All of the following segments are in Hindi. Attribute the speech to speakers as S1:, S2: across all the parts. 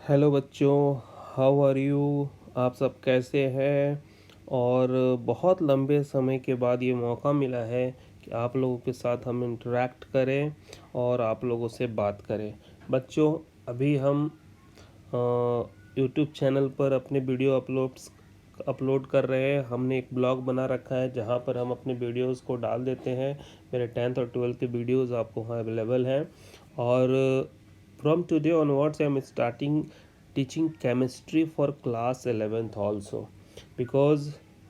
S1: हेलो बच्चों, हाउ आर यू। आप सब कैसे हैं। और बहुत लंबे समय के बाद ये मौका मिला है कि आप लोगों के साथ हम इंटरेक्ट करें और आप लोगों से बात करें। बच्चों, अभी हम यूट्यूब चैनल पर अपने वीडियो अपलोड कर रहे हैं। हमने एक ब्लॉग बना रखा है जहाँ पर हम अपने वीडियोस को डाल देते हैं। मेरे 10th और 12th के वीडियोस आपको वहाँ अवेलेबल हैं। और from today onwards I am starting teaching chemistry for class 11th also, because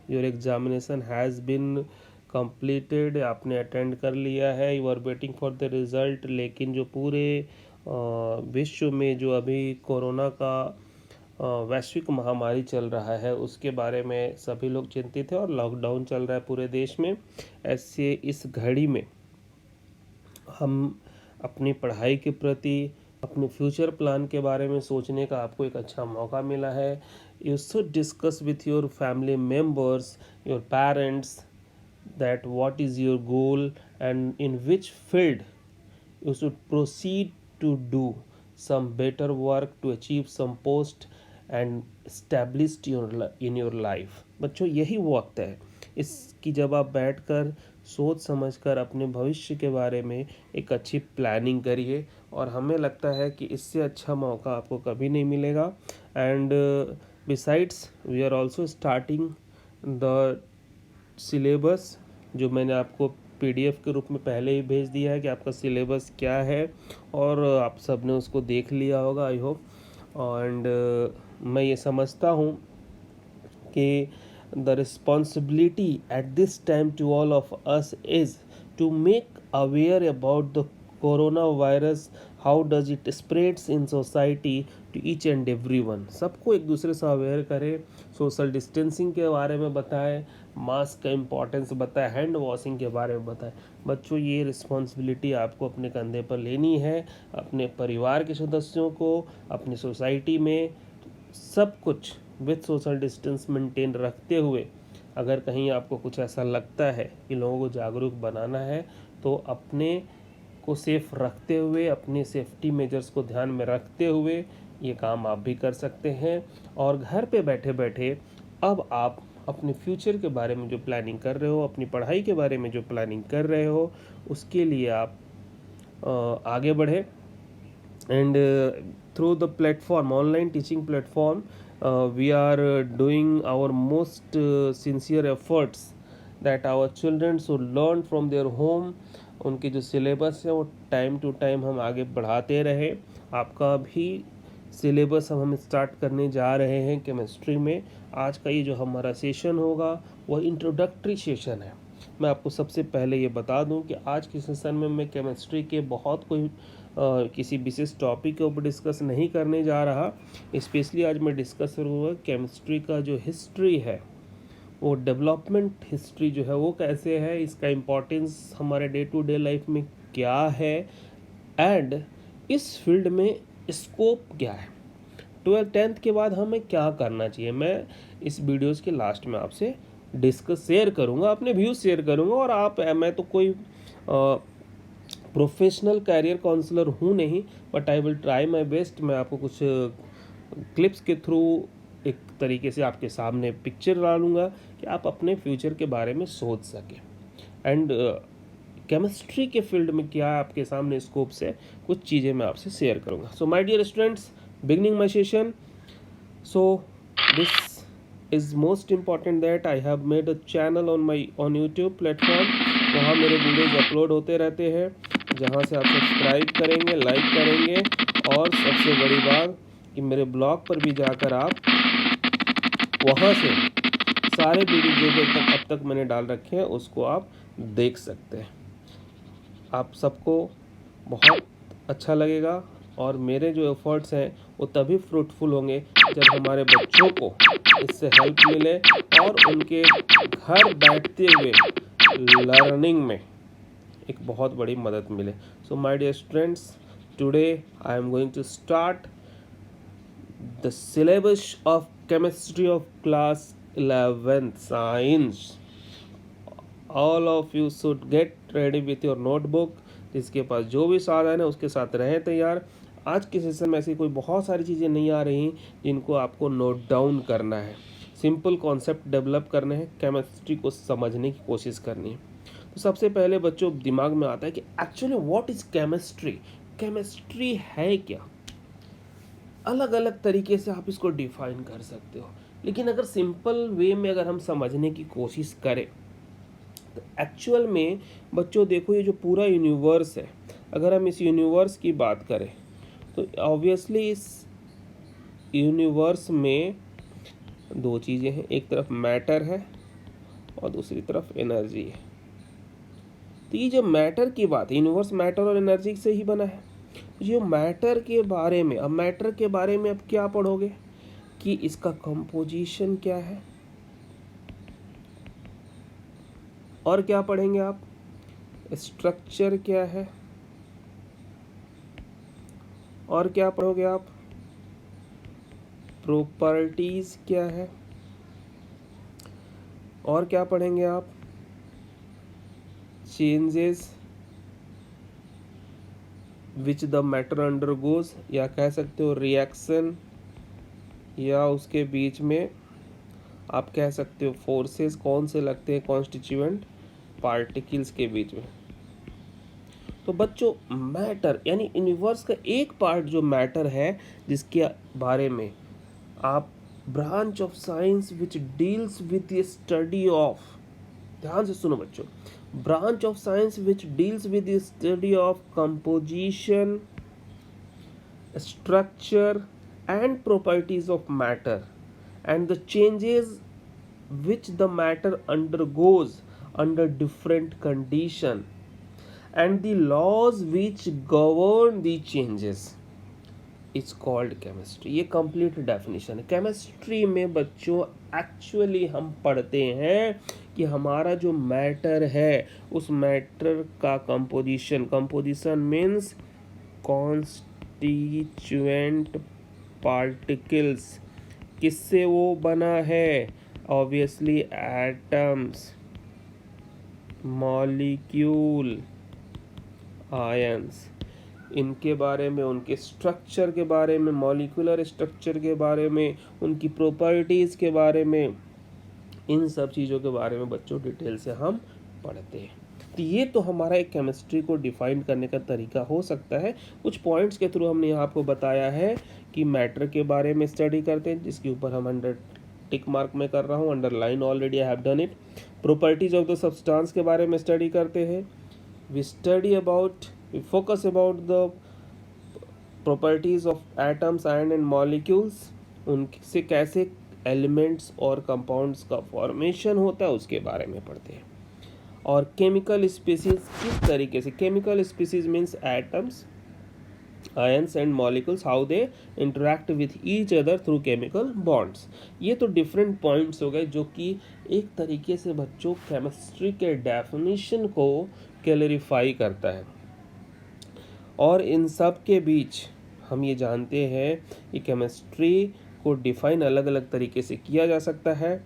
S1: your examination has been completed। आपने अटेंड कर लिया है, you are waiting for the result. लेकिन जो पूरे विश्व में जो अभी कोरोना का वैश्विक महामारी चल रहा है उसके बारे में सभी लोग चिंतित हैं और लॉकडाउन चल रहा है पूरे देश में। ऐसे इस घड़ी में हम अपनी पढ़ाई के प्रति, अपने फ्यूचर प्लान के बारे में सोचने का आपको एक अच्छा मौका मिला है। You should discuss with your family members, your parents, that what is your goal and in which field you should proceed to do some better work to achieve some post and established in your life। बच्चों, यही वक्त है इसकी जब आप बैठकर सोच समझकर अपने भविष्य के बारे में एक अच्छी प्लानिंग करिए। और हमें लगता है कि इससे अच्छा मौका आपको कभी नहीं मिलेगा। And besides we are also starting the syllabus, जो मैंने आपको पीडीएफ के रूप में पहले ही भेज दिया है कि आपका सिलेबस क्या है, और आप सब ने उसको देख लिया होगा आई होप। एंड मैं ये समझता हूँ कि the responsibility at this time to all of us is to make aware about the corona virus, how does it spreads in society to each and every one. सबको एक दूसरे से अवेयर करें, सोशल डिस्टेंसिंग के बारे में बताएं, मास्क का इम्पॉर्टेंस बताएं, हैंड वॉशिंग के बारे में बताएं। बच्चों, ये रिस्पॉन्सिबिलिटी आपको अपने कंधे पर लेनी है। अपने परिवार के सदस्यों को, अपनी सोसाइटी में सब कुछ विथ सोशल डिस्टेंस मेंटेन रखते हुए, अगर कहीं आपको कुछ ऐसा लगता है कि लोगों को जागरूक बनाना है तो अपने को सेफ रखते हुए, अपने सेफ्टी मेजर्स को ध्यान में रखते हुए ये काम आप भी कर सकते हैं। और घर पे बैठे बैठे अब आप अपने फ्यूचर के बारे में जो प्लानिंग कर रहे हो, अपनी पढ़ाई के बारे में जो प्लानिंग कर रहे हो, उसके लिए आप आगे बढ़े। And through the platform, online teaching platform, we are doing our most sincere efforts that our children should learn from their home। उनके जो सिलेबस है वो टाइम टू टाइम हम आगे बढ़ाते रहें। आपका भी सिलेबस अब हम स्टार्ट करने जा रहे हैं केमिस्ट्री में। आज का ये जो हमारा सेशन होगा वो इंट्रोडक्टरी सेशन है। मैं आपको सबसे पहले ये बता दूं कि आज के सेशन में मैं केमिस्ट्री के बहुत कोई किसी विशेष टॉपिक के ऊपर डिस्कस नहीं करने जा रहा। स्पेशली आज मैं डिस्कस करूँगा केमिस्ट्री का जो हिस्ट्री है, वो डेवलपमेंट हिस्ट्री जो है वो कैसे है, इसका इम्पोर्टेंस हमारे डे टू डे लाइफ में क्या है, एंड इस फील्ड में स्कोप क्या है। 12th के बाद हमें क्या करना चाहिए, मैं इस वीडियोस के लास्ट में आपसे डिस्कस शेयर करूँगा, अपने व्यूज़ शेयर करूँगा। और मैं तो कोई प्रोफेशनल कैरियर काउंसलर हूँ नहीं, but I will try my best. मैं आपको कुछ क्लिप्स के थ्रू एक तरीके से आपके सामने पिक्चर डालूँगा कि आप अपने फ्यूचर के बारे में सोच सकें। एंड केमिस्ट्री के फील्ड में क्या आपके सामने स्कोप्स है, कुछ चीज़ें मैं आपसे शेयर करूँगा। So my dear students, beginning my session. So this is most important that I have made a channel on YouTube platform. वहाँ मेरे वीडियोज़ अपलोड होते रहते हैं, जहाँ से आप सब्सक्राइब करेंगे, लाइक करेंगे, और सबसे बड़ी बात कि मेरे ब्लॉग पर भी जाकर आप वहाँ से सारे वीडियो जो भी अब तक मैंने डाल रखे हैं उसको आप देख सकते हैं। आप सबको बहुत अच्छा लगेगा और मेरे जो एफर्ट्स हैं वो तभी फ्रूटफुल होंगे जब हमारे बच्चों को इससे हेल्प मिले और उनके घर बैठते हुए लर्निंग में एक बहुत बड़ी मदद मिले। So my dear students, today I am going to start the syllabus of chemistry of class 11th science. All of you should get ready with your notebook. जिसके पास जो भी साधन है उसके साथ रहें तैयार। आज के सेशन में ऐसी कोई बहुत सारी चीज़ें नहीं आ रही जिनको आपको नोट डाउन करना है, सिंपल कॉन्सेप्ट डेवलप करने हैं, केमिस्ट्री को समझने की कोशिश करनी है। तो सबसे पहले बच्चों दिमाग में आता है कि actually what is chemistry, chemistry है क्या। अलग अलग तरीके से आप इसको डिफाइन कर सकते हो, लेकिन अगर सिंपल वे में अगर हम समझने की कोशिश करें तो एक्चुअल में बच्चों देखो, ये जो पूरा यूनिवर्स है, अगर हम इस यूनिवर्स की बात करें तो ऑब्वियसली इस यूनिवर्स में दो चीज़ें हैं, एक तरफ मैटर है और दूसरी तरफ एनर्जी है। तो ये जो मैटर की बात है, यूनिवर्स मैटर और एनर्जी से ही बना है। जो मैटर के बारे में, अब मैटर के बारे में अब क्या पढ़ोगे कि इसका कंपोजिशन क्या है, और क्या पढ़ेंगे आप, स्ट्रक्चर क्या है, और क्या पढ़ोगे आप, प्रॉपर्टीज क्या है, और क्या पढ़ेंगे आप, changes which the matter undergoes, या कह सकते हो रिएक्शन, या उसके बीच में आप कह सकते हो फोर्सेस कौन से लगते हैं कॉन्स्टिट्यूएंट पार्टिकल्स के बीच में। तो बच्चों मैटर यानी यूनिवर्स का एक पार्ट जो मैटर है, जिसके बारे में आप branch of science which deals with the study of, ध्यान से सुनो बच्चों, branch of science which deals with the study of composition, structure and properties of matter and the changes which the matter undergoes under different condition and the laws which govern the changes is called chemistry। ये complete definition है। केमिस्ट्री में बच्चों एक्चुअली हम पढ़ते हैं कि हमारा जो मैटर है उस मैटर का कंपोजिशन मीन्स कॉन्स्टिट्यूएंट पार्टिकल्स, किससे वो बना है, ऑब्वियसली एटम्स, मॉलिक्यूल, आयंस, इनके बारे में, उनके स्ट्रक्चर के बारे में, मॉलिक्यूलर स्ट्रक्चर के बारे में, उनकी प्रॉपर्टीज़ के बारे में, इन सब चीज़ों के बारे में बच्चों डिटेल से हम पढ़ते हैं। तो ये तो हमारा एक केमिस्ट्री को डिफाइन करने का तरीका हो सकता है। कुछ पॉइंट्स के थ्रू हमने यहाँ आपको बताया है कि मैटर के बारे में स्टडी करते हैं, जिसके ऊपर हम अंडर टिक मार्क में कर रहा हूँ, underline already I have done it. Properties of the substance के बारे में स्टडी करते हैं। We study about, we focus about the properties of atoms, ion and molecules, उनसे कैसे एलिमेंट्स और कंपाउंड्स का फॉर्मेशन होता है उसके बारे में पढ़ते हैं। और केमिकल स्पीसीज किस तरीके से, chemical species means atoms, ions and molecules, how they interact with each other through chemical bonds. ये तो डिफरेंट पॉइंट्स हो गए जो कि एक तरीके से बच्चों केमिस्ट्री के डेफिनेशन को क्लैरिफाई करता है। और इन सब के बीच हम ये जानते हैं कि केमिस्ट्री को डिफाइन अलग अलग तरीके से किया जा सकता है,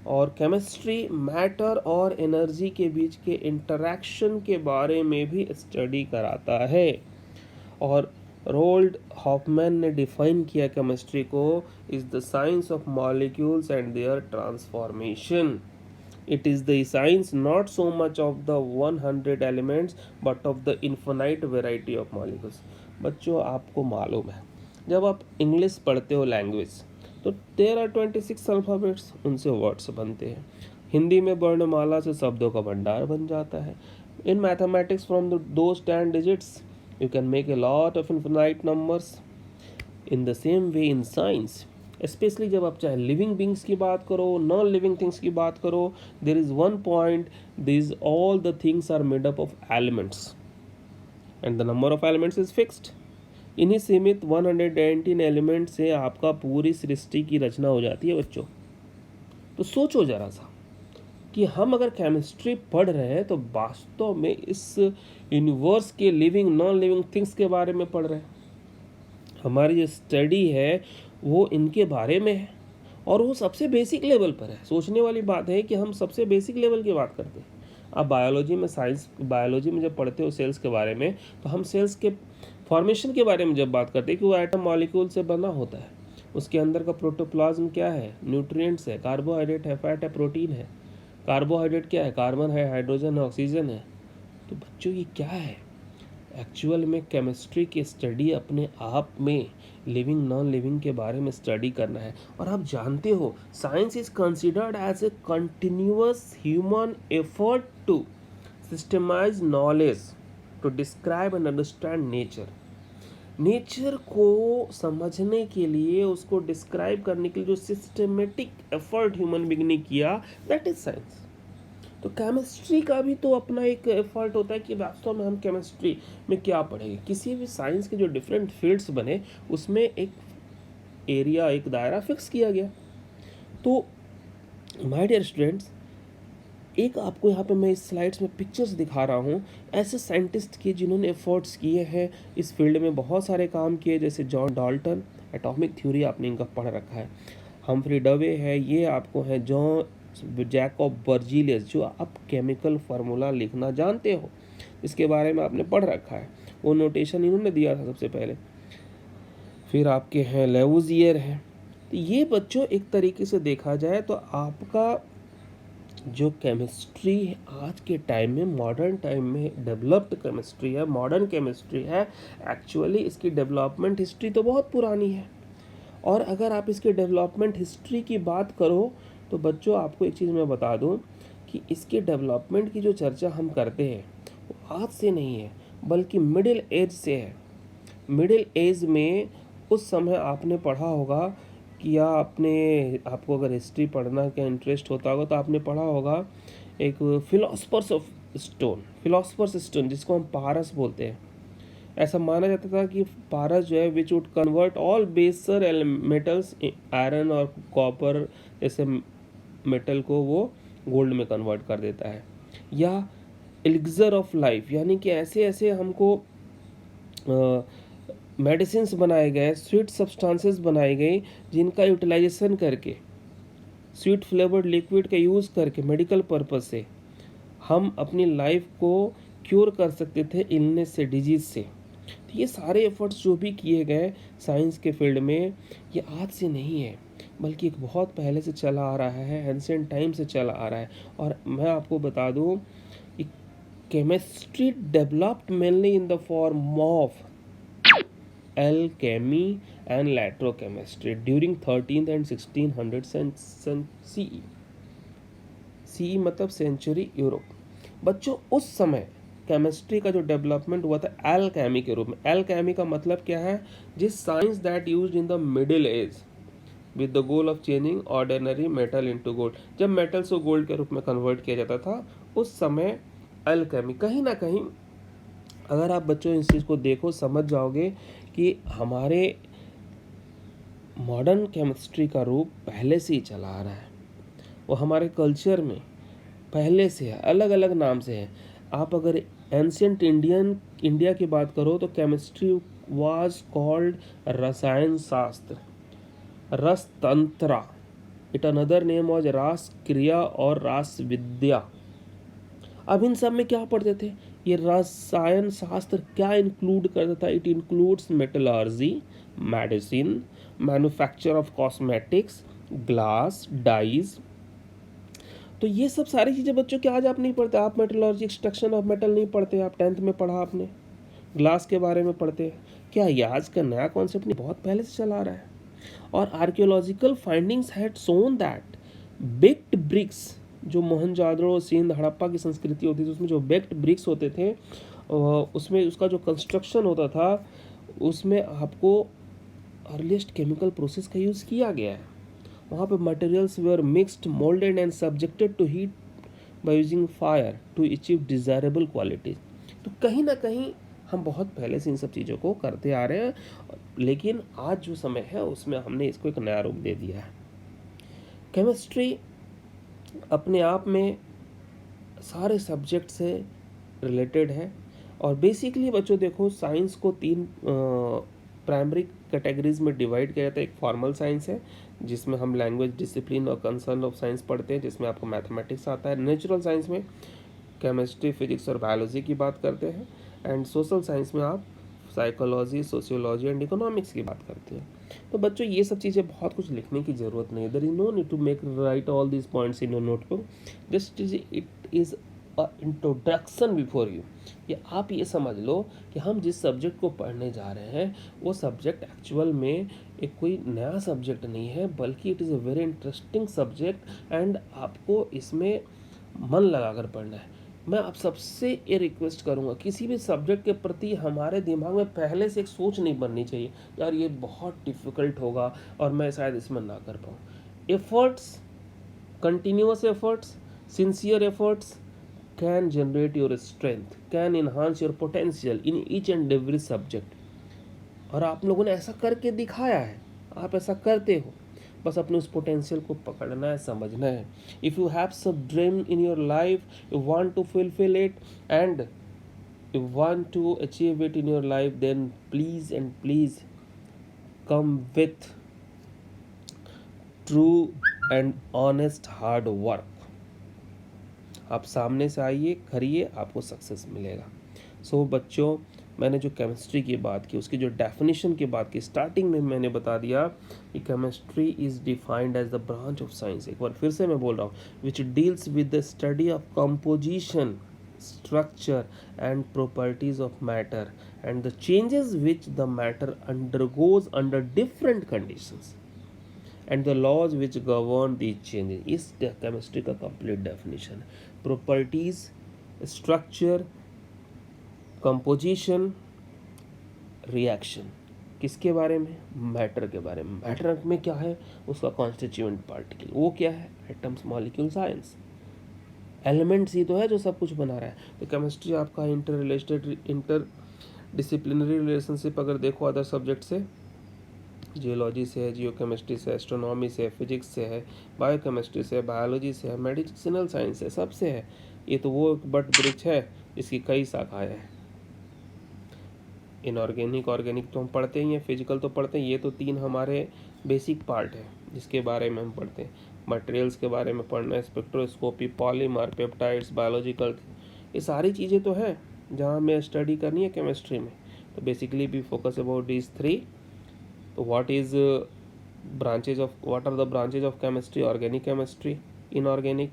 S1: और केमिस्ट्री मैटर और एनर्जी के बीच के इंटरैक्शन के बारे में भी स्टडी कराता है। और रोल्ड हॉफमैन ने डिफाइन किया केमिस्ट्री को, is the science of molecules and their transformation. It is the science not so much of the 100 elements but of the infinite variety of molecules। बच्चों आपको मालूम है जब आप इंग्लिश पढ़ते हो लैंग्वेज तो देयर आर 26 अल्फ़ाबेट्स, उनसे वर्ड्स बनते हैं। हिंदी में वर्णमाला से शब्दों का भंडार बन जाता है। In mathematics from those 10 digits you can make a lot of infinite numbers. In the same way in science, specially जब आप चाहे लिविंग बींग्स की बात करो, नॉन लिविंग थिंग्स की बात करो, there is one point, this all the things are made up of elements and the number of elements is fixed. इन्हीं सीमित 118 एलिमेंट से आपका पूरी सृष्टि की रचना हो जाती है बच्चों। तो सोचो जरा सा कि हम अगर केमिस्ट्री पढ़ रहे हैं तो वास्तव में इस यूनिवर्स के लिविंग नॉन लिविंग थिंग्स के बारे में पढ़ रहे हैं। हमारी जो स्टडी है वो इनके बारे में है, और वो सबसे बेसिक लेवल पर है। सोचने वाली बात है कि हम सबसे बेसिक लेवल की बात करते हैं। आप बायोलॉजी में, साइंस बायोलॉजी में जब पढ़ते हो सेल्स के बारे में, तो हम सेल्स के फॉर्मेशन के बारे में जब बात करते हैं कि वो एटम मॉलिक्यूल से बना होता है, उसके अंदर का प्रोटोप्लाज्म क्या है, न्यूट्रिएंट्स है, कार्बोहाइड्रेट है, फैट है, प्रोटीन है। कार्बोहाइड्रेट क्या है, कार्बन है, हाइड्रोजन है, ऑक्सीजन है। तो बच्चों ये क्या है, एक्चुअल में केमिस्ट्री की स्टडी अपने आप में लिविंग नॉन लिविंग के बारे में स्टडी करना है। और आप जानते हो science is considered as a continuous human effort to systematize knowledge, to describe and understand nature. Nature को समझने के लिए, उसको डिस्क्राइब करने के लिए जो सिस्टमेटिक एफर्ट ह्यूमन बीइंग ने किया, दैट इज साइंस। तो केमिस्ट्री का भी तो अपना एक एफर्ट होता है कि वास्तव में हम केमिस्ट्री में क्या पढ़ेंगे। किसी भी साइंस के जो डिफरेंट फील्ड्स बने, उसमें एक एरिया, एक दायरा फिक्स किया गया। तो माय डियर स्टूडेंट्स, एक आपको यहाँ पे मैं इस स्लाइड्स में पिक्चर्स दिखा रहा हूँ ऐसे साइंटिस्ट के जिन्होंने एफर्ट्स किए हैं इस फील्ड में, बहुत सारे काम किए, जैसे जॉन डाल्टन, एटॉमिक थ्योरी आपने इनका पढ़ रखा है। हम्फ्री डवे है, ये आपको है जैकब बर्जीलियस, जो आप केमिकल फार्मूला लिखना जानते हो, इसके बारे में आपने पढ़ रखा है, वो नोटेशन इन्होंने दिया था सबसे पहले। फिर आपके हैं लेवुजियर है। तो ये बच्चों एक तरीके से देखा जाए तो आपका जो केमिस्ट्री आज के टाइम में, मॉडर्न टाइम में डेवलप्ड केमिस्ट्री है, मॉडर्न केमिस्ट्री है, एक्चुअली इसकी डेवलपमेंट हिस्ट्री तो बहुत पुरानी है। और अगर आप इसके डेवलपमेंट हिस्ट्री की बात करो तो बच्चों आपको एक चीज़ मैं बता दूं कि इसके डेवलपमेंट की जो चर्चा हम करते हैं वो आज से नहीं है, बल्कि मिडिल एज से है। मिडिल एज में उस समय आपने पढ़ा होगा कि या आपको अगर हिस्ट्री पढ़ना का इंटरेस्ट होता होगा तो आपने पढ़ा होगा एक फिलोसफर्स स्टोन जिसको हम पारस बोलते हैं। ऐसा माना जाता था कि पारस जो है विच वुड कन्वर्ट ऑल बेसर मेटल्स, आयरन और कॉपर जैसे मेटल को वो गोल्ड में कन्वर्ट कर देता है। या एलिक्सर ऑफ लाइफ, यानी कि ऐसे ऐसे हमको मेडिसिन्स बनाए गए, स्वीट सब्सटेंसेस बनाई गई, जिनका यूटिलाइजेशन करके, स्वीट फ्लेवर्ड लिक्विड का यूज़ करके मेडिकल पर्पस से हम अपनी लाइफ को क्योर कर सकते थे इलनेस से, डिजीज़ से। तो ये सारे एफर्ट्स जो भी किए गए साइंस के फील्ड में, ये आज से नहीं है, बल्कि एक बहुत पहले से चला आ रहा है, एंशिएंट टाइम से चला आ रहा है। और मैं आपको बता दूं कि chemistry developed mainly in the form of alchemy and electrochemistry during 13th and 1600 CE। CE मतलब सेंचुरी यूरोप। बच्चों उस समय केमिस्ट्री का जो डेवलपमेंट हुआ था एल्केमी के रूप में। एल्केमी का मतलब क्या है, जिस science that used in the middle age with the goal of changing ordinary metal into gold. जब मेटल्स को गोल्ड के रूप में कन्वर्ट किया जाता था उस समय एल्केमी। कहीं ना कहीं अगर आप बच्चों इस चीज़ को देखो, समझ जाओगे कि हमारे मॉडर्न केमिस्ट्री का रूप पहले से ही चला आ रहा है, वो हमारे कल्चर में पहले से है, अलग अलग नाम से है। आप अगर एंशिएंट इंडिया की बात करो तो केमिस्ट्री वाज कॉल्ड रसायन शास्त्र, रस tantra, it another name was रास क्रिया और रास विद्या। अब इन सब में क्या पढ़ते थे, ये रसायन शास्त्र क्या इंक्लूड करता था, it includes metallurgy, medicine, manufacture of cosmetics, glass, dyes. तो ये सब सारी चीज़ें बच्चों के आज आप नहीं पढ़ते। आप मेटलर्जी, एक्सट्रैक्शन ऑफ मेटल नहीं पढ़ते, आप 10th में पढ़ा आपने, ग्लास के बारे में पढ़ते। क्या ये आज का नया कॉन्सेप्ट नहीं, बहुत पहले से चला आ रहा है। और archaeological findings had shown that baked bricks, जो मोहनजादड़ो, सिंध, हड़प्पा की संस्कृति होती थी, उसमें जो बेक्ड ब्रिक्स होते थे उसमें उसका जो कंस्ट्रक्शन होता था उसमें आपको अर्लीस्ट केमिकल प्रोसेस का यूज़ किया गया है। वहाँ पे materials were mixed, moulded and subjected to heat by using fire to achieve desirable qualities. तो कहीं ना कहीं हम बहुत पहले से इन सब चीज़ों को करते आ रहे हैं, लेकिन आज जो समय है उसमें हमने इसको एक नया रूप दे दिया है। केमिस्ट्री अपने आप में सारे सब्जेक्ट से रिलेटेड है। और बेसिकली बच्चों देखो, साइंस को 3 प्राइमरी कैटेगरीज में डिवाइड किया जाता है। एक फॉर्मल साइंस है जिसमें हम लैंग्वेज, डिसिप्लिन और कंसर्न ऑफ साइंस पढ़ते हैं, जिसमें आपको मैथमेटिक्स आता है। नेचुरल साइंस में केमिस्ट्री, फिजिक्स और बायोलॉजी की बात करते हैं। एंड सोशल साइंस में आप साइकोलॉजी, सोशियोलॉजी एंड इकोनॉमिक्स की बात करते हैं। तो बच्चों ये सब चीज़ें बहुत कुछ लिखने की ज़रूरत नहीं है, there is no need to make write all these points in your notebook, just it is a introduction before you. ये आप ये समझ लो कि हम जिस सब्जेक्ट को पढ़ने जा रहे हैं वो सब्जेक्ट एक्चुअल में एक कोई नया सब्जेक्ट नहीं है, बल्कि it is a very interesting subject and आपको इसमें मन लगाकर पढ़ना है। मैं आप सबसे ये रिक्वेस्ट करूँगा, किसी भी सब्जेक्ट के प्रति हमारे दिमाग में पहले से एक सोच नहीं बननी चाहिए, यार ये बहुत डिफ़िकल्ट होगा और मैं शायद इसमें ना कर पाऊँ। Efforts, continuous efforts, sincere efforts can generate your strength, can enhance your potential in each and every subject। और आप लोगों ने ऐसा करके दिखाया है, आप ऐसा करते हो, बस अपने उस पोटेंशियल को पकड़ना है, समझना है। If you have some dream in your life, you want to fulfill it and you want to achieve it in your life, then please and please come with true and honest hard work। आप सामने से आइए, करिए, आपको सक्सेस मिलेगा। सो बच्चों, मैंने जो केमिस्ट्री की बात की, उसकी जो डेफिनेशन की बात की, स्टार्टिंग में मैंने बता दिया कि chemistry is defined as the branch of science. एक बार फिर से मैं बोल रहा हूँ, which deals with the study of composition, structure and properties of matter and the changes which the matter undergoes under different conditions and the laws which govern these changes। इस केमिस्ट्री का कंप्लीट डेफिनेशन है। प्रॉपर्टीज, स्ट्रक्चर, कंपोजिशन, रिएक्शन, किसके बारे में? मैटर के बारे में। मैटर में क्या है? उसका कॉन्स्टिट्यूएंट पार्टिकल। वो क्या है? Atoms, molecules, ions. एलिमेंट्स ही तो है जो सब कुछ बना रहा है। तो केमिस्ट्री आपका इंटर डिसिप्लिनरी रिलेशनशिप अगर देखो अदर सब्जेक्ट से, जियोलॉजी से है, जियोकेमिस्ट्री से, एस्ट्रोनॉमी से, फिजिक्स से है, बायोकेमिस्ट्री से, बायोलॉजी से है, मेडिसिनल साइंस से, सबसे है। ये तो वो बट वृक्ष है जिसकी कई शाखाएं हैं। इनऑर्गेनिक, ऑर्गेनिक तो हम पढ़ते ही हैं, फिजिकल तो पढ़ते हैं। ये तो तीन हमारे बेसिक पार्ट है जिसके बारे में हम पढ़ते हैं। मटेरियल्स के बारे में पढ़ना है, स्पेक्ट्रोस्कोपी, पॉलीमर, पेप्टाइड्स, बायोलॉजिकल, ये सारी चीज़ें तो है जहाँ हमें स्टडी करनी है केमिस्ट्री में। तो basically we focus about these three. तो what are the branches of chemistry? Organic chemistry, inorganic,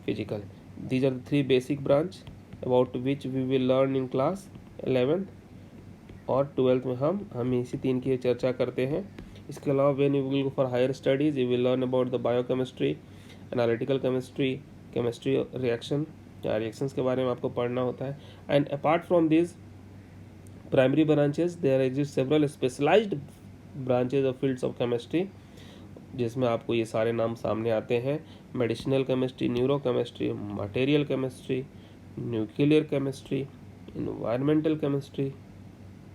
S1: physical। These are the three basic branch about which we will learn in class 11th और 12th में हम इसी तीन की चर्चा करते हैं। इसके अलावा when you will go for higher studies, you will learn about the biochemistry, analytical chemistry, chemistry reaction, या reactions के बारे में आपको पढ़ना होता है। And apart from these primary branches, there exist several specialized branches of fields of chemistry, जिसमें आपको ये सारे नाम सामने आते हैं। Medicinal chemistry, neuro chemistry, material chemistry, nuclear chemistry, environmental chemistry,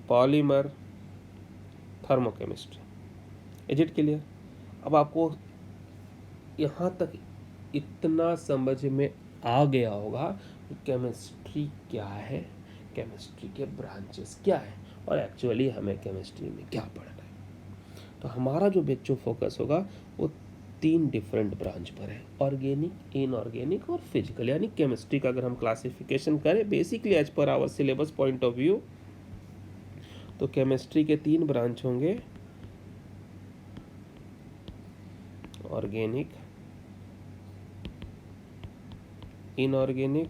S1: polymer, thermochemistry. Is it clear? अब आपको यहाँ तक इतना समझ में आ गया होगा कि केमिस्ट्री क्या है, केमिस्ट्री के ब्रांचेस क्या है और एक्चुअली हमें केमिस्ट्री में क्या पढ़ना है। तो हमारा जो बच्चों फोकस होगा वो तीन डिफरेंट ब्रांच पर है, ऑर्गेनिक, इनऑर्गेनिक और फिजिकल। यानी केमिस्ट्री का अगर हम क्लासिफिकेशन करें basically as per our syllabus point of view, तो केमिस्ट्री के तीन ब्रांच होंगे, ऑर्गेनिक, इनऑर्गेनिक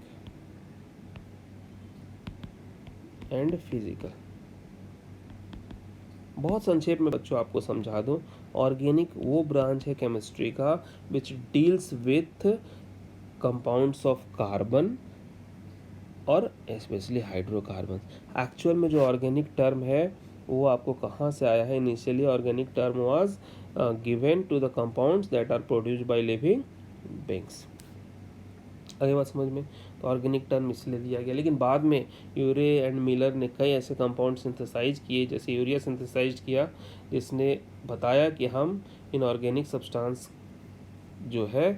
S1: एंड फिजिकल। बहुत संक्षेप में बच्चों आपको समझा दूं, ऑर्गेनिक वो ब्रांच है केमिस्ट्री का which deals with compounds of carbon और स्पेशली हाइड्रोकार्बन। एक्चुअल में जो ऑर्गेनिक टर्म है वो आपको कहाँ से आया है? Initially organic term was given to the compounds that are produced by living beings. अगली बात समझ में? तो ऑर्गेनिक टर्म इसलिए लिया गया, लेकिन बाद में यूरे एंड मिलर ने कई ऐसे कंपाउंड सिंथेसाइज किए, जैसे यूरिया सिंथेसाइज किया, जिसने बताया कि हम इनऑर्गेनिक सब्सटेंस जो है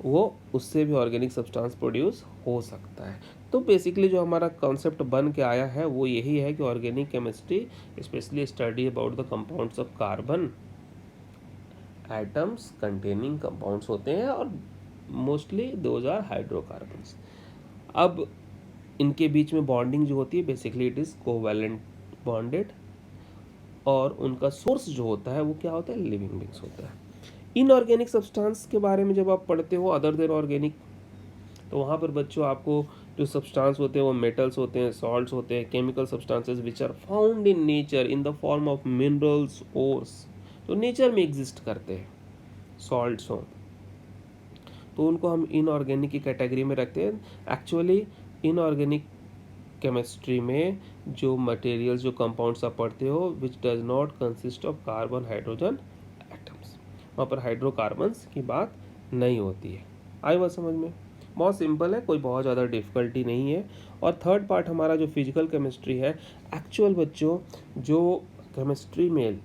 S1: वो उससे भी ऑर्गेनिक सब्सटेंस प्रोड्यूस हो सकता है। तो बेसिकली जो हमारा कॉन्सेप्ट बन के आया है वो यही है कि organic chemistry specially study about the compounds of carbon, atoms containing compounds होते हैं और मोस्टली दोज आर हाइड्रोकार्बन्स। अब इनके बीच में बॉन्डिंग जो होती है basically it is covalent bonded, और उनका सोर्स जो होता है वो क्या होता है, लिविंग बींग्स होता है। इनऑर्गेनिक सब्सटेंस के बारे में जब आप पढ़ते हो अदर देन ऑर्गेनिक, तो वहाँ पर बच्चों आपको जो सब्सटेंस होते हैं वो मेटल्स होते हैं, सॉल्ट्स होते हैं, chemical substances which are found in nature in the form of minerals, ores, तो नेचर में एग्जिस्ट करते हैं, सॉल्ट्स हों, तो उनको हम इनऑर्गेनिक की कैटेगरी में रखते हैं। एक्चुअली इनऑर्गेनिक केमिस्ट्री में जो मटेरियल्स, जो कंपाउंड्स आप पढ़ते हो which does not consist of carbon hydrogen atoms, वहाँ पर हाइड्रोकार्बन्स की बात नहीं होती है। आई बात समझ में? बहुत सिंपल है, कोई बहुत ज़्यादा डिफ़िकल्टी नहीं है। और थर्ड पार्ट हमारा जो फिजिकल केमिस्ट्री है, एक्चुअल बच्चों जो केमिस्ट्री में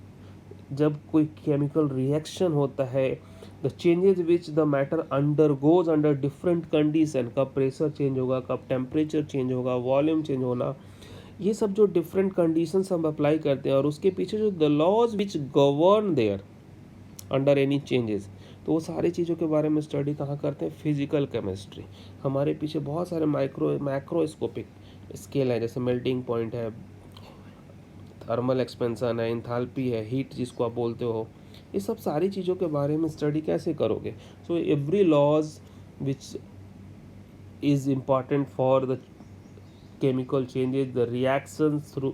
S1: जब कोई केमिकल रिएक्शन होता है, the changes which the matter undergoes under different condition, कब प्रेशर चेंज होगा, कब टेम्परेचर चेंज होगा, वॉल्यूम चेंज होना, ये सब जो डिफरेंट कंडीशंस हम अप्लाई करते हैं और उसके पीछे जो the laws which govern their under any changes, तो वो सारी चीज़ों के बारे में स्टडी कहाँ करते हैं, फिजिकल केमिस्ट्री। हमारे पीछे बहुत सारे मैक्रोस्कोपिक स्केल है, जैसे मेल्टिंग पॉइंट है, थर्मल एक्सपेंशन है, इंथैल्पी है, हीट जिसको आप बोलते हो, ये सब सारी चीज़ों के बारे में स्टडी कैसे करोगे। So every laws which is important for the chemical changes, the reactions through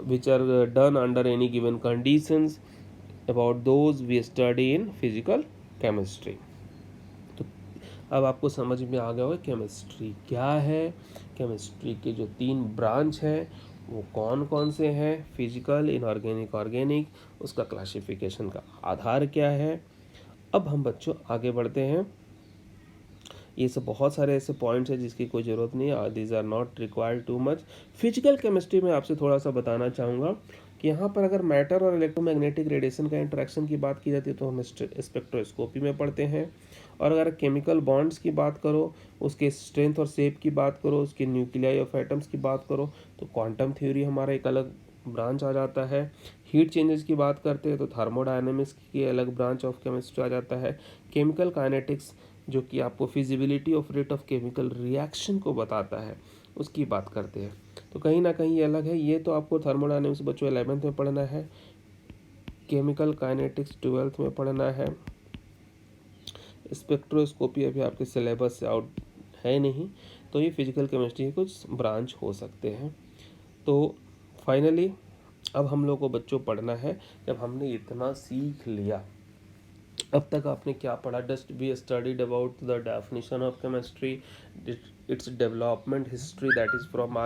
S1: which are done under any given conditions, about those we study in physical chemistry। तो अब आपको समझ में आ गया होगा केमिस्ट्री क्या है, केमिस्ट्री के जो 3 ब्रांच हैं वो कौन कौन से हैं, फिजिकल, इनऑर्गेनिक, ऑर्गेनिक, उसका क्लासिफिकेशन का आधार क्या है। अब हम बच्चों आगे बढ़ते हैं। ये सब बहुत सारे ऐसे पॉइंट्स हैं जिसकी कोई ज़रूरत नहीं है, these are not required too much. Physical chemistry में आपसे थोड़ा सा बताना चाहूँगा कि यहाँ पर अगर मैटर और इलेक्ट्रोमैग्नेटिक रेडिएशन का इंटरेक्शन की बात की जाती है तो हम स्पेक्ट्रोस्कोपी में पढ़ते हैं, और अगर केमिकल बॉन्ड्स की बात करो, उसके स्ट्रेंथ और शेप की बात करो, उसके न्यूक्लियाई ऑफ एटम्स की बात करो, तो क्वांटम थ्योरी हमारा एक अलग ब्रांच आ जाता है। हीट चेंजेस की बात करते हैं तो थर्मोडायनेमिक्स की अलग ब्रांच ऑफ केमिस्ट्री आ जाता है। केमिकल काइनेटिक्स जो कि आपको feasibility of rate of chemical reaction को बताता है, उसकी बात करते हैं। तो कहीं ना कहीं ये अलग है। ये तो आपको थर्मोडायनेमिक्स बच्चों 11th में पढ़ना है, केमिकल काइनेटिक्स 12th में पढ़ना है, स्पेक्ट्रोस्कोपी अभी आपके सिलेबस से आउट है नहीं, तो ये फिजिकल केमिस्ट्री के कुछ ब्रांच हो सकते हैं। तो फाइनली अब हम लोग को बच्चों पढ़ना है, जब हमने इतना सीख लिया, अब तक आपने क्या पढ़ा, just we studied about the definition of chemistry, its development history, that is from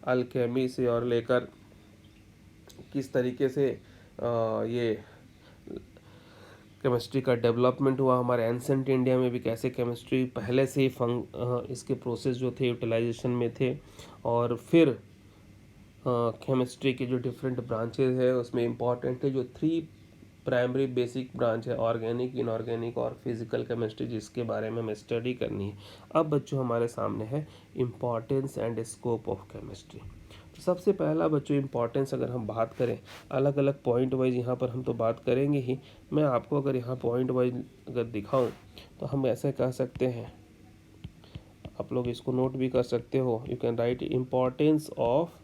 S1: alchemy से और लेकर किस तरीके से ये केमिस्ट्री का डेवलपमेंट हुआ, हमारे एंसेंट इंडिया में भी कैसे केमिस्ट्री पहले से ही इसके प्रोसेस जो थे यूटिलाइजेशन में थे, और फिर केमिस्ट्री के जो डिफरेंट ब्रांचेज है उसमें इम्पॉर्टेंट है जो 3 प्राइमरी बेसिक ब्रांच है, ऑर्गेनिक, इनऑर्गेनिक और फिजिकल केमिस्ट्री, जिसके बारे में हमें स्टडी करनी है। अब बच्चों हमारे सामने है importance and scope of chemistry. तो सबसे पहला बच्चों इम्पॉर्टेंस अगर हम बात करें, अलग अलग पॉइंट वाइज यहाँ पर हम तो बात करेंगे ही, मैं आपको अगर यहाँ पॉइंट वाइज अगर दिखाऊँ तो हम ऐसे कह सकते हैं, आप लोग इसको नोट भी कर सकते हो, you can write importance of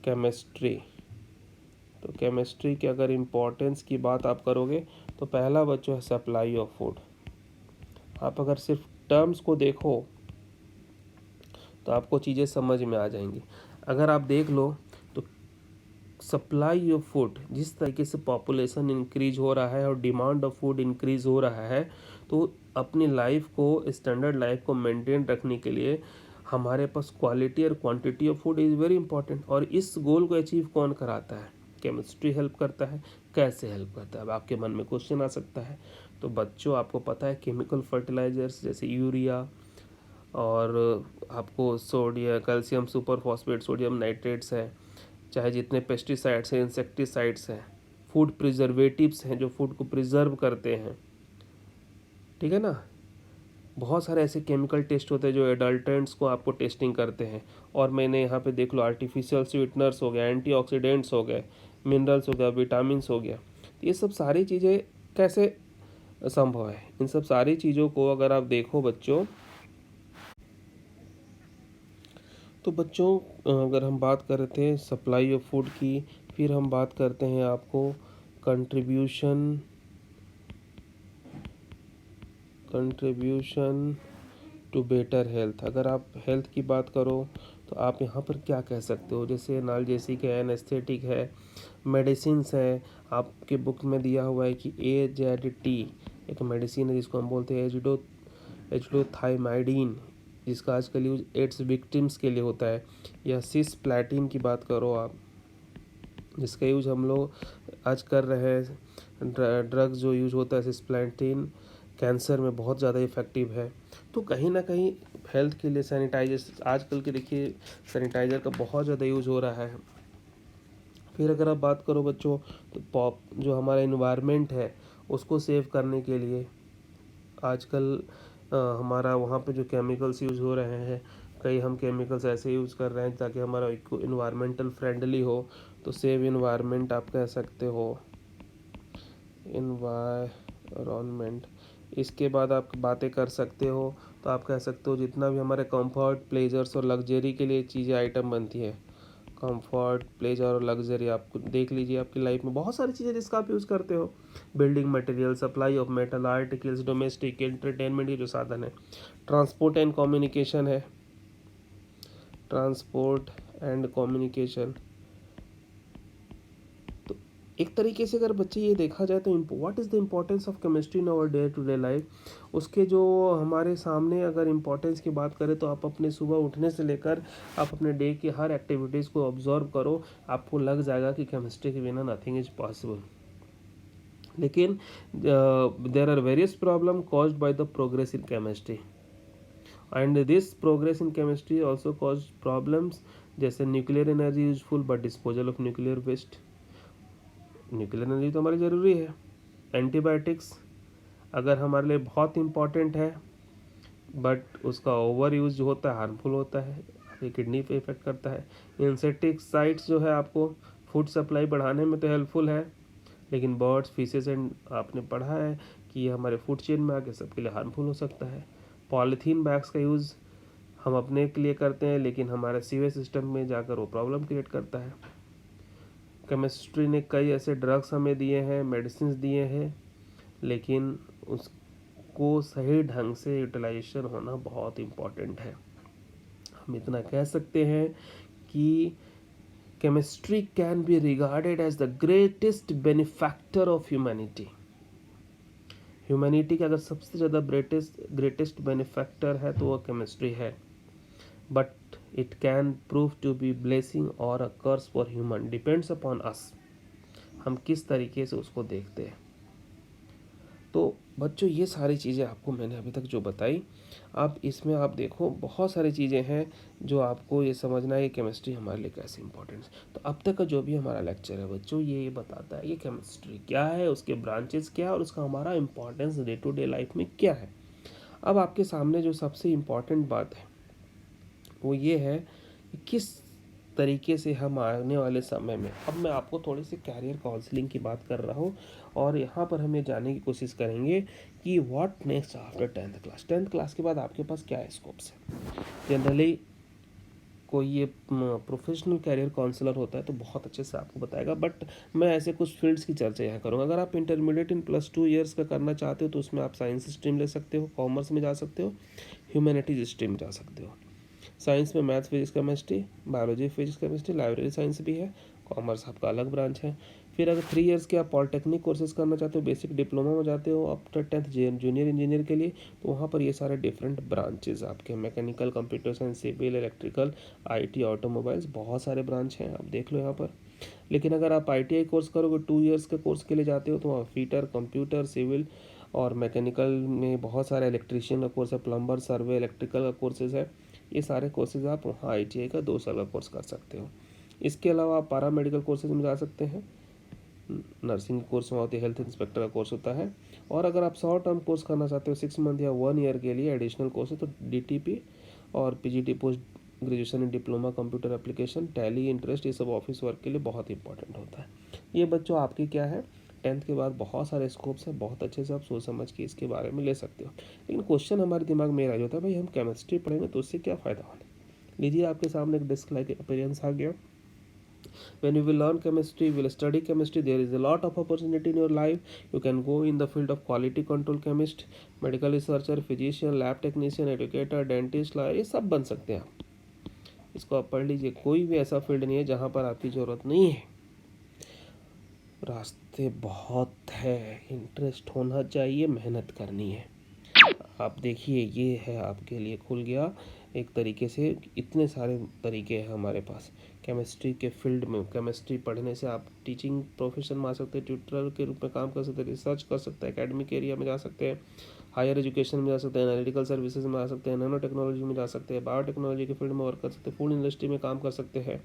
S1: chemistry. तो केमिस्ट्री के अगर इम्पोर्टेंस की बात आप करोगे तो पहला बच्चों है सप्लाई ऑफ फूड। आप अगर सिर्फ टर्म्स को देखो तो आपको चीज़ें समझ में आ जाएंगी। अगर आप देख लो तो सप्लाई ऑफ फूड, जिस तरीके से पॉपुलेशन इंक्रीज हो रहा है और डिमांड ऑफ फूड इंक्रीज हो रहा है, तो अपनी लाइफ को, स्टैंडर्ड लाइफ को मेंटेन रखने के लिए हमारे पास क्वालिटी और quantity of food is very important. और इस गोल को अचीव कौन कराता है, केमिस्ट्री हेल्प करता है। कैसे हेल्प करता है, अब आपके मन में क्वेश्चन आ सकता है। तो बच्चों आपको पता है केमिकल फर्टिलाइजर्स जैसे यूरिया, और आपको sodium, calcium super phosphate, sodium nitrates है, चाहे जितने पेस्टिसाइड्स हैं, इंसेक्टिसाइड्स हैं, फूड प्रिजर्वेटिव्स हैं जो फूड को प्रिजर्व करते हैं, ठीक है ना। बहुत सारे ऐसे केमिकल टेस्ट होते हैं जो एडल्टेंट्स को आपको टेस्टिंग करते हैं। और मैंने यहाँ पे देख लो आर्टिफिशियल स्वीटनर्स हो गया, एंटीऑक्सीडेंट्स हो गए, मिनरल्स हो गया, विटामिन्स हो गया, तो ये सब सारी चीज़ें कैसे संभव है। इन सब सारी चीज़ों को अगर आप देखो बच्चों तो बच्चों, अगर हम बात कर रहे थे सप्लाई ऑफ फूड की, फिर हम बात करते हैं आपको contribution contribution to better health. अगर आप हेल्थ की बात करो तो आप यहाँ पर क्या कह सकते हो, जैसे एनाल्जेसिक है, एनेस्थेटिक है, मेडिसिन्स है। आपके बुक में दिया हुआ है कि AZT एक मेडिसिन है जिसको हम बोलते हैं एजिडोथाइमाइडिन, जिसका आजकल यूज एड्स विक्टिम्स के लिए होता है। या सिस प्लैटिन की बात करो आप, जिसका यूज हम लोग आज कर रहे हैं। ड्रग्स जो यूज होता है सिस्प्लैटिन, कैंसर में बहुत ज़्यादा इफ़ेक्टिव है। तो कहीं ना कहीं हेल्थ के लिए सैनिटाइजर, आजकल के देखिए सैनिटाइज़र का बहुत ज़्यादा यूज़ हो रहा है। फिर अगर आप बात करो बच्चों, तो पॉप जो हमारा इन्वायरमेंट है उसको सेव करने के लिए आजकल हमारा वहाँ पे जो केमिकल्स यूज़ हो रहे हैं, कई हम केमिकल्स ऐसे यूज़ कर रहे हैं ताकि हमारा इन्वायरमेंटल फ्रेंडली हो। तो सेव इन्वायरमेंट आप कह सकते हो, इन्वायरमेंट। इसके बाद आप बातें कर सकते हो, तो आप कह सकते हो जितना भी हमारे कंफर्ट, प्लेजर्स और लग्जरी के लिए चीज़ें आइटम बनती है, कंफर्ट, प्लेजर और लग्जरी, आप देख लीजिए आपकी लाइफ में बहुत सारी चीज़ें जिसका आप यूज़ करते हो। Building material, supply of metal, articles, domestic entertainment के जो साधन है, ट्रांसपोर्ट एंड कम्युनिकेशन है, ट्रांसपोर्ट एंड कम्युनिकेशन। तो एक तरीके से अगर बच्चे ये देखा जाए तो what is the importance of chemistry in our day to day life, उसके जो हमारे सामने अगर इम्पोर्टेंस की बात करें तो आप अपने सुबह उठने से लेकर आप अपने डे की हर एक्टिविटीज़ को ऑब्जर्व करो, आपको लग जाएगा कि केमिस्ट्री के बिना नथिंग इज पॉसिबल। लेकिन there are various problem caused by the progress in chemistry, and this progress in chemistry also cause problems, जैसे nuclear energy useful but disposal of nuclear waste. Nuclear energy तो हमारी ज़रूरी है। एंटीबायोटिक्स अगर हमारे लिए बहुत इम्पॉर्टेंट है, बट उसका ओवर यूज जो होता है हार्मफुल होता है, ये किडनी पे इफेक्ट करता है। इंसेक्टिसाइड्स जो है आपको फूड सप्लाई बढ़ाने में तो हेल्पफुल है, लेकिन बर्ड्स, फिशेस एंड आपने पढ़ा है कि ये हमारे फूड चेन में आके सबके लिए हार्मफुल हो सकता है। पॉलीथीन बैग्स का यूज़ हम अपने के लिए करते हैं, लेकिन हमारे सीवेज सिस्टम में जाकर वो प्रॉब्लम क्रिएट करता है। केमिस्ट्री ने कई ऐसे ड्रग्स हमें दिए हैं, मेडिसिन दिए हैं, लेकिन उसको सही ढंग से यूटिलाइजेशन होना बहुत इम्पॉर्टेंट है। हम इतना कह सकते हैं कि chemistry can be regarded as the greatest benefactor of humanity. Humanity का अगर सबसे ज़्यादा ग्रेटेस्ट बेनिफैक्टर है तो वो केमिस्ट्री है, but it can prove to be blessing और a curse for human, depends upon us, हम किस तरीके से उसको देखते हैं। तो बच्चों ये सारी चीज़ें आपको मैंने अभी तक जो बताई, आप इसमें आप देखो बहुत सारी चीज़ें हैं जो आपको ये समझना है कि केमिस्ट्री हमारे लिए कैसे इंपॉर्टेंट है। तो अब तक का जो भी हमारा लेक्चर है बच्चों, ये बताता है कि केमिस्ट्री क्या है, उसके ब्रांचेस क्या है और उसका हमारा importance day to day life में क्या है। अब आपके सामने जो सबसे इम्पॉर्टेंट बात है वो ये है कि किस तरीके से हम आने वाले समय में, अब मैं आपको थोड़ी सी कैरियर काउंसलिंग की बात कर रहा हूँ, और यहाँ पर हम ये जानने की कोशिश करेंगे कि what next after 10th class. 10th class के बाद आपके पास क्या स्कोप्स है। जनरली कोई ये प्रोफेशनल कैरियर काउंसलर होता है तो बहुत अच्छे से आपको बताएगा, बट मैं ऐसे कुछ फील्ड्स की चर्चा यहाँ करूँगा। अगर आप इंटरमीडिएट इन +2 ईयर्स का करना चाहते हो तो उसमें आप साइंस स्ट्रीम ले सकते हो, कॉमर्स में जा सकते हो, ह्यूमैनिटीज स्ट्रीम में जा सकते हो। साइंस में math, physics, chemistry, biology, physics, chemistry, library science भी है। कॉमर्स आपका अलग ब्रांच है। फिर अगर 3 इयर्स के आप पॉलिटेक्निक कोर्सेज करना चाहते हो, बेसिक डिप्लोमा में जाते हो आफ्टर 10th जूनियर इंजीनियर के लिए, तो वहाँ पर ये सारे डिफरेंट ब्रांचेज आपके mechanical, computer science, civil, electrical, IT, automobiles, बहुत सारे ब्रांच हैं, आप देख लो यहाँ पर। लेकिन अगर आप ITI कोर्स करोगे, 2 इयर्स के कोर्स के लिए जाते हो, तो वहाँ फीटर, कंप्यूटर, सिविल और मैकेनिकल में बहुत सारे इलेक्ट्रीशियन का कोर्स है, प्लम्बर, सर्वे, इलेक्ट्रिकल का कोर्सेज है। ये सारे कोर्सेज आप वहाँ ITI का 2 साल का कोर्स कर सकते हो। इसके अलावा आप पारा मेडिकल कोर्सेज में जा सकते हैं, नर्सिंग कोर्स में होती है, हेल्थ इंस्पेक्टर का कोर्स होता है। और अगर आप शॉर्ट टर्म कोर्स करना चाहते हो 6 मंथ या 1 ईयर के लिए एडिशनल कोर्स है, तो DTP और PGT, post graduation in diploma computer application, tally, interest, ये सब ऑफिस वर्क के लिए बहुत इंपॉर्टेंट होता है। ये बच्चों आपकी क्या है, 10th के बाद बहुत सारे स्कोप्स हैं, बहुत अच्छे से आप सोच समझ के इसके बारे में ले सकते हो। लेकिन क्वेश्चन हमारे दिमाग में आ जाता है, भाई हम केमिस्ट्री पढ़ेंगे तो उससे क्या फ़ायदा होना, लीजिए आपके सामने एक डिस्क लाइक अपीयरेंस आ गया। When you will learn chemistry, you will study chemistry, there is a lot of opportunity in your life. You can go in the field of quality control chemist, medical researcher, physician, lab technician, educator, dentist, lawyer, ये सब बन सकते हैं आप। इसको आप पढ़ लीजिए। कोई भी ऐसा फील्ड नहीं है जहाँ पर आपकी ज़रूरत नहीं है। रास्ते बहुत है, इंटरेस्ट होना चाहिए, मेहनत करनी है। आप देखिए ये है आपके लिए खुल गया एक तरीके से। इतने सारे तरीके हैं हमारे पास केमिस्ट्री के फील्ड में। केमिस्ट्री पढ़ने से आप टीचिंग प्रोफेशन में आ सकते हैं, ट्यूटर के रूप में काम कर सकते हैं, रिसर्च कर सकते हैं, एकेडमिक एरिया में जा सकते हैं, हायर एजुकेशन में जा सकते हैं, एनालिटिकल सर्विसेज में आ सकते हैं, नैनो टेक्नोलॉजी में जा सकते हैं, बायोटेक्नोलॉजी के फील्ड में वर्क कर सकते हैं, फूड इंडस्ट्री में काम कर सकते हैं,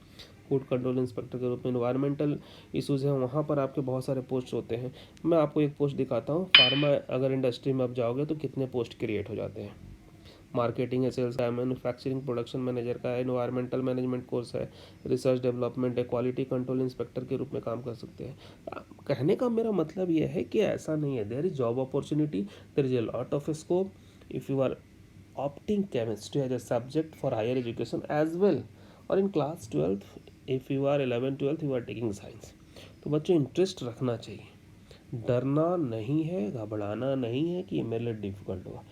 S1: फूड कंट्रोल इंस्पेक्टर के रूप में। इन्वायरमेंटल इशूज़ हैं वहाँ पर आपके बहुत सारे पोस्ट होते हैं। मैं आपको एक पोस्ट दिखाता हूँ। फार्मा अगर इंडस्ट्री में आप जाओगे तो कितने पोस्ट क्रिएट हो जाते हैं। मार्केटिंग है, सेल्स है, मैन्युफैक्चरिंग प्रोडक्शन मैनेजर का है, इन्वायरमेंटल मैनेजमेंट कोर्स है, रिसर्च डेवलपमेंट है, क्वालिटी कंट्रोल इंस्पेक्टर के रूप में काम कर सकते हैं। कहने का मेरा मतलब यह है कि ऐसा नहीं है, there is job opportunity, there is a lot of scope if you are opting chemistry as a subject for higher education as well, or in class 12 if you are 11 12 you are taking science। तो बच्चों इंटरेस्ट रखना चाहिए, डरना नहीं है, घबराना नहीं है कि ये मेरे लिए डिफ़िकल्ट होगा।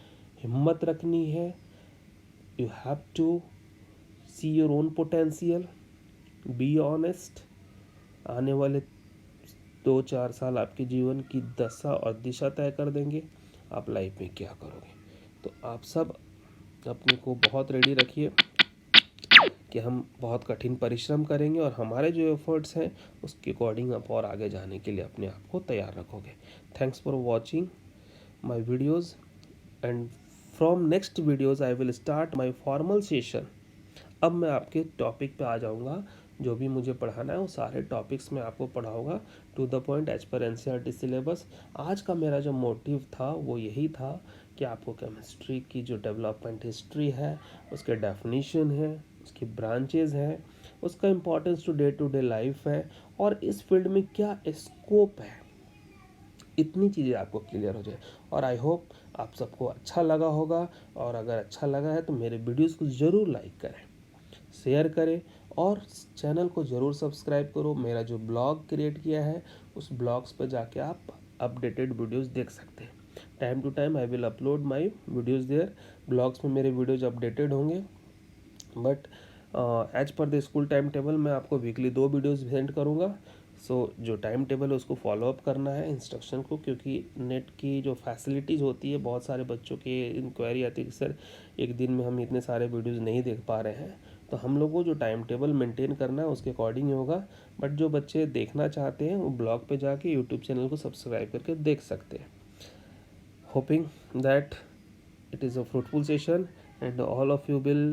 S1: हिम्मत रखनी है। You have to see your own potential, be honest. आने वाले 2-4 साल आपके जीवन की दशा और दिशा तय कर देंगे आप लाइफ में क्या करोगे। तो आप सब अपने को बहुत रेडी रखिए कि हम बहुत कठिन परिश्रम करेंगे और हमारे जो एफर्ट्स हैं उसके अकॉर्डिंग आप और आगे जाने के लिए अपने आप को तैयार रखोगे। Thanks for watching my videos and from next videos I will start my formal session. अब मैं आपके टॉपिक पे आ जाऊंगा। जो भी मुझे पढ़ाना है वो सारे टॉपिक्स में आपको पढ़ाऊंगा to the point as per NCERT syllabus. आज का मेरा जो मोटिव था वो यही था कि आपको केमिस्ट्री की जो डेवलपमेंट हिस्ट्री है, उसके डेफिनेशन है, उसकी ब्रांचेज हैं, उसका इम्पोर्टेंस टू डे लाइफ है और इस फील्ड में क्या स्कोप है, इतनी चीज़ें आपको क्लियर हो जाए। और आई होप आप सबको अच्छा लगा होगा। और अगर अच्छा लगा है तो मेरे वीडियोस को ज़रूर लाइक करें, शेयर करें और चैनल को ज़रूर सब्सक्राइब करो। मेरा जो ब्लॉग क्रिएट किया है उस ब्लॉग्स पर जाके आप अपडेटेड वीडियोस देख सकते हैं। Time to time I will upload my videos there. Blogs में मेरे वीडियोज अपडेटेड होंगे, but as per the school time table मैं आपको वीकली 2 वीडियोस सेंड करूँगा। सो जो टाइम टेबल है उसको फॉलो अप करना है इंस्ट्रक्शन को, क्योंकि नेट की जो फैसिलिटीज़ होती है, बहुत सारे बच्चों की इंक्वायरी आती है कि सर एक दिन में हम इतने सारे वीडियोस नहीं देख पा रहे हैं। तो हम लोग को जो टाइम टेबल मेंटेन करना है उसके अकॉर्डिंग ही होगा। बट जो बच्चे देखना चाहते हैं वो ब्लॉग पे जाके यूट्यूब चैनल को सब्सक्राइब करके देख सकते हैं। Hoping that it is a fruitful session and all of you will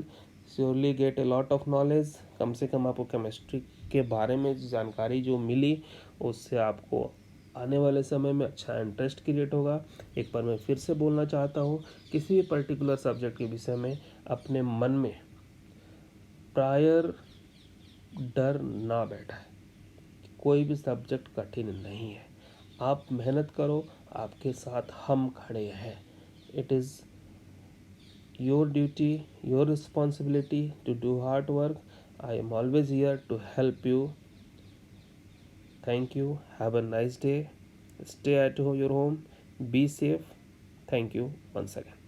S1: surely get a lot of knowledge। कम से कम आपको केमिस्ट्री के बारे में जानकारी जो मिली उससे आपको आने वाले समय में अच्छा इंटरेस्ट क्रिएट होगा। एक बार मैं फिर से बोलना चाहता हूँ, किसी भी पर्टिकुलर सब्जेक्ट के विषय में अपने मन में प्रायर डर ना बैठा है। कोई भी सब्जेक्ट कठिन नहीं है, आप मेहनत करो, आपके साथ हम खड़े हैं। It is your duty, your responsibility to do hard work. I am always here to help you. Thank you. Have a nice day. Stay at your home. Be safe. Thank you once again.